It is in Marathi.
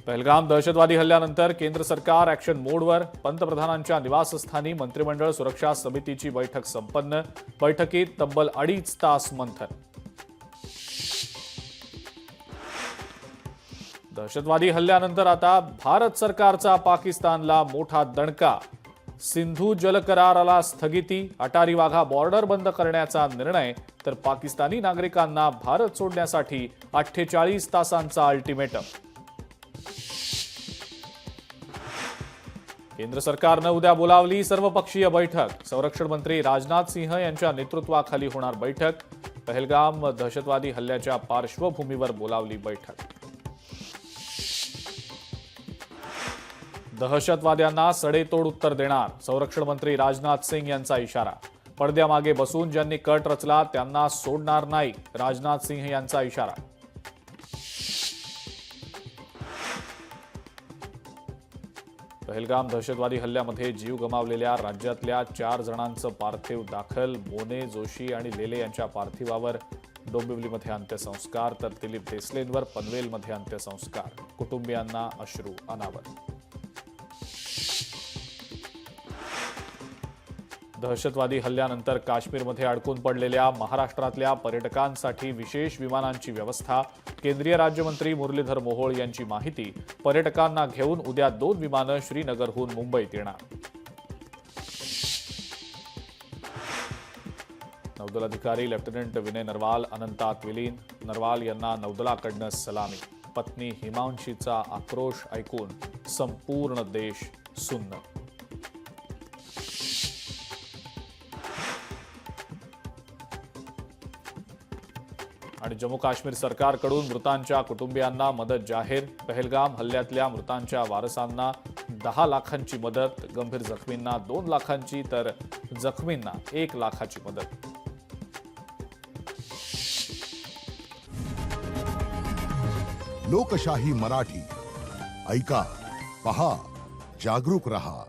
पहलगाम दहशतवादी हल्ल्यानंतर केंद्र सरकार ॲक्शन मोडवर. पंतप्रधानांच्या निवासस्थानी मंत्रिमंडळ सुरक्षा समितीची बैठक संपन्न. बैठकीत तब्बल 2.5 तास मंथन. दहशतवादी हल्ल्यानंतर आता भारत सरकारचा पाकिस्तानला मोठा दणका. सिंधू जलकराराला स्थगिती, अटारी वाघा बॉर्डर बंद करण्याचा निर्णय, तर पाकिस्तानी नागरिकांना भारत सोडण्यासाठी 48 तासांचा अल्टिमेटम. केंद्र सरकारनं उद्या बोलावली सर्वपक्षीय बैठक. संरक्षण मंत्री राजनाथ सिंह यांच्या नेतृत्वाखाली होणार बैठक. पहलगाम दहशतवादी हल्ल्याच्या पार्श्वभूमीवर बोलावली बैठक. दहशतवाद्यांना सडेतोड उत्तर देणार, संरक्षण मंत्री राजनाथ सिंह यांचा इशारा. पडद्यामागे बसून ज्यांनी कट रचला त्यांना सोडणार नाही, राजनाथ सिंह यांचा इशारा. पहलगाम दहशतवादी हल्ल्यामध्ये जीव गमावलेल्या राज्यातल्या 4 जणांचं पार्थिव दाखल. मोने, जोशी आणि लेले यांच्या पार्थिवावर डोंबिवलीमध्ये अंत्यसंस्कार, तर दिलीप देसलेंवर पनवेलमध्ये अंत्यसंस्कार. कुटुंबियांना अश्रू अनावर. दहशतवादी हल्ल्यानंतर काश्मीरमध्ये अडकून पडलेल्या महाराष्ट्रातल्या पर्यटकांसाठी विशेष विमानांची व्यवस्था. केंद्रीय राज्यमंत्री मुरलीधर मोहोळ यांची माहिती. पर्यटकांना घेऊन उद्या 2 विमानं श्रीनगरहून मुंबईत येणार. नौदल अधिकारी लेफ्टनंट विनय नरवाल अनंतात विलीन. नरवाल यांना नौदलाकडनं सलामी. पत्नी हिमांशीचा आक्रोश ऐकून संपूर्ण देश सुन्न. आणि जम्मू काश्मीर सरकारकडून मृतांच्या कुटुंबियांना मदत जाहीर. पहलगाम हल्ल्यातल्या मृतांच्या वारसांना 10 लाखांची मदत. गंभीर जखमींना 2 लाखांची, तर जखमींना 1 लाखाची मदत. लोकशाही मराठी ऐका, पहा, जागरूक रहा.